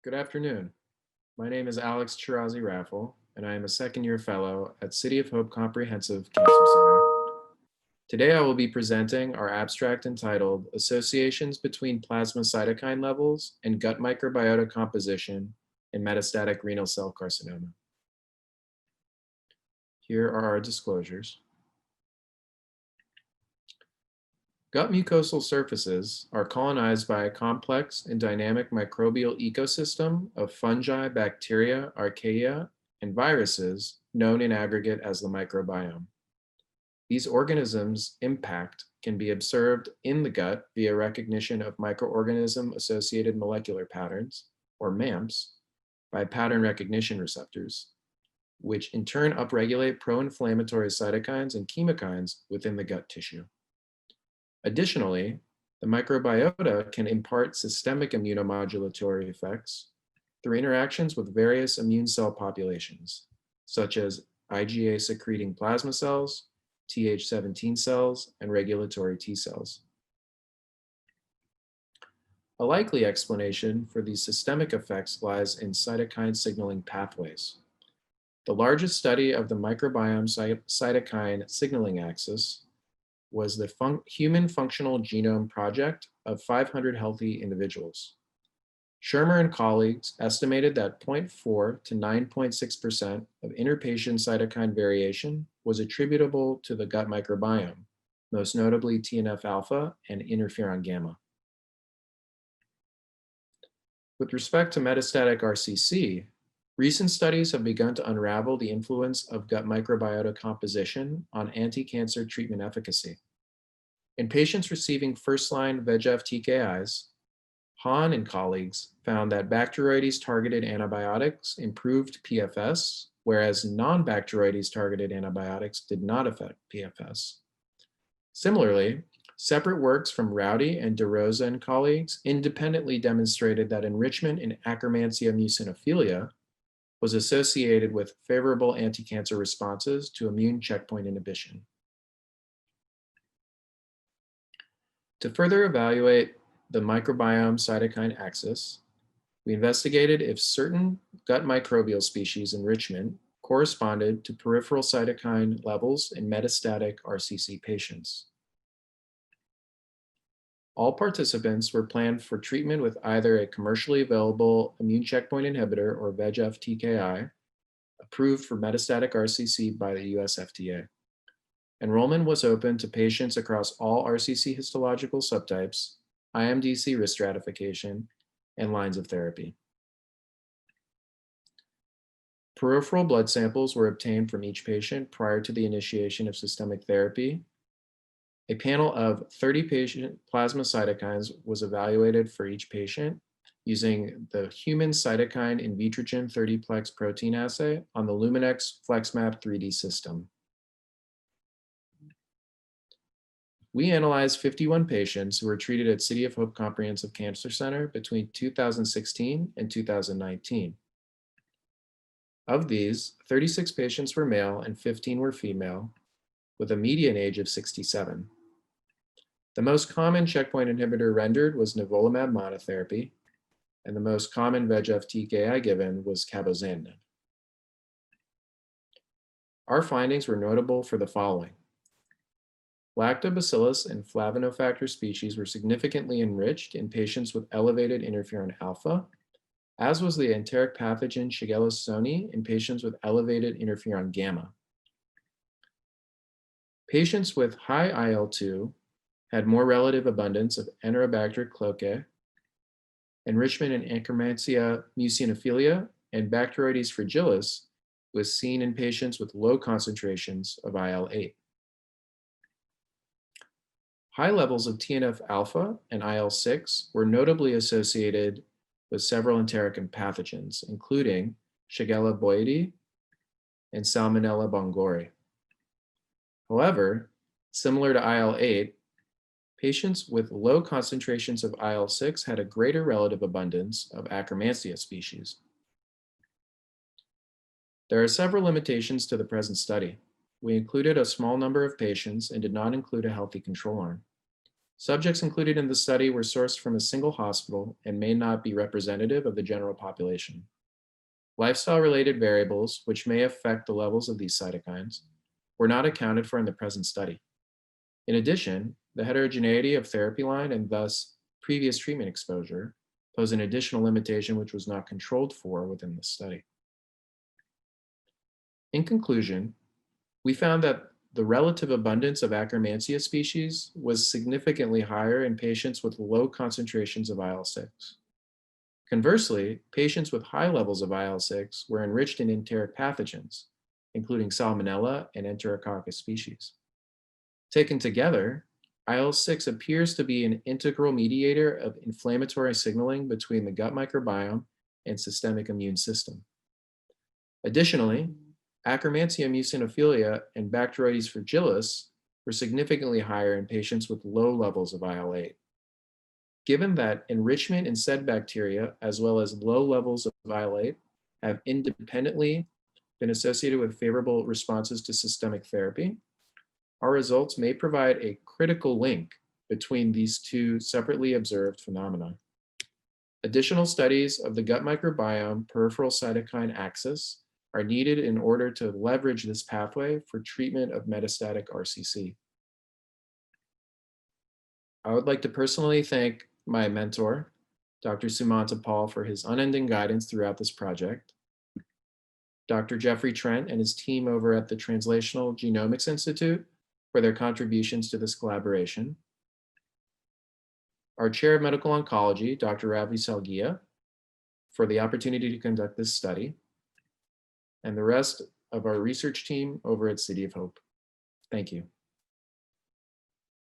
Good afternoon. My name is Alex Chirazi Raffle, and I am a second-year fellow at City of Hope Comprehensive Cancer Center. Today, I will be presenting our abstract entitled Associations Between Plasma Cytokine Levels and Gut Microbiota Composition in Metastatic Renal Cell Carcinoma. Here are our disclosures. Gut mucosal surfaces are colonized by a complex and dynamic microbial ecosystem of fungi, bacteria, archaea, and viruses known in aggregate as the microbiome. These organisms' impact can be observed in the gut via recognition of microorganism-associated molecular patterns, or MAMPs, by pattern recognition receptors, which in turn upregulate pro-inflammatory cytokines and chemokines within the gut tissue. Additionally, the microbiota can impart systemic immunomodulatory effects through interactions with various immune cell populations, such as IgA secreting plasma cells, Th17 cells, and regulatory T cells. A likely explanation for these systemic effects lies in cytokine signaling pathways. The largest study of the microbiome cytokine signaling axis was the Human Functional Genome Project of 500 healthy individuals. Shermer and colleagues estimated that 0.4 to 9.6% of interpatient cytokine variation was attributable to the gut microbiome, most notably TNF-alpha and interferon gamma. With respect to metastatic RCC, recent studies have begun to unravel the influence of gut microbiota composition on anti-cancer treatment efficacy. In patients receiving first-line VEGF TKIs, Hahn and colleagues found that Bacteroides-targeted antibiotics improved PFS, whereas non-Bacteroides-targeted antibiotics did not affect PFS. Similarly, separate works from Rowdy and DeRosa and colleagues independently demonstrated that enrichment in Akkermansia mucinophilia was associated with favorable anti-cancer responses to immune checkpoint inhibition. To further evaluate the microbiome cytokine axis, we investigated if certain gut microbial species enrichment corresponded to peripheral cytokine levels in metastatic RCC patients. All participants were planned for treatment with either a commercially available immune checkpoint inhibitor or VEGF TKI, approved for metastatic RCC by the US FDA. Enrollment was open to patients across all RCC histological subtypes, IMDC risk stratification, and lines of therapy. Peripheral blood samples were obtained from each patient prior to the initiation of systemic therapy. A panel of 30 patient plasma cytokines was evaluated for each patient using the human cytokine in Vitrogen 30-plex protein assay on the Luminex FlexMap 3D system. We analyzed 51 patients who were treated at City of Hope Comprehensive Cancer Center between 2016 and 2019. Of these, 36 patients were male and 15 were female, with a median age of 67. The most common checkpoint inhibitor rendered was nivolumab monotherapy, and the most common VEGF TKI given was cabozantinib. Our findings were notable for the following. Lactobacillus and flavinofactor species were significantly enriched in patients with elevated interferon alpha, as was the enteric pathogen Shigella sonnei in patients with elevated interferon gamma. Patients with high IL-2 had more relative abundance of Enterobacter cloacae, enrichment in Akkermansia mucinophilia, and Bacteroides fragilis was seen in patients with low concentrations of IL-8. High levels of TNF-alpha and IL-6 were notably associated with several enteric pathogens, including Shigella boyidii and Salmonella bongori. However, similar to IL-8, patients with low concentrations of IL-6 had a greater relative abundance of Akkermansia species. There are several limitations to the present study. We included a small number of patients and did not include a healthy control arm. Subjects included in the study were sourced from a single hospital and may not be representative of the general population. Lifestyle-related variables, which may affect the levels of these cytokines, were not accounted for in the present study. In addition, the heterogeneity of therapy line and thus previous treatment exposure pose an additional limitation which was not controlled for within this study. In conclusion, we found that the relative abundance of Akkermansia species was significantly higher in patients with low concentrations of IL-6. Conversely, patients with high levels of IL-6 were enriched in enteric pathogens, including Salmonella and Enterococcus species. Taken together, IL-6 appears to be an integral mediator of inflammatory signaling between the gut microbiome and systemic immune system. Additionally, Akkermansia mucinophilia and Bacteroides fragilis were significantly higher in patients with low levels of IL-8. Given that enrichment in said bacteria, as well as low levels of IL-8, have independently been associated with favorable responses to systemic therapy, our results may provide a critical link between these two separately observed phenomena. Additional studies of the gut microbiome peripheral cytokine axis are needed in order to leverage this pathway for treatment of metastatic RCC. I would like to personally thank my mentor, Dr. Sumanta Paul, for his unending guidance throughout this project, Dr. Jeffrey Trent and his team over at the Translational Genomics Institute for their contributions to this collaboration, our Chair of Medical Oncology, Dr. Ravi Salgia, for the opportunity to conduct this study, and the rest of our research team over at City of Hope. Thank you.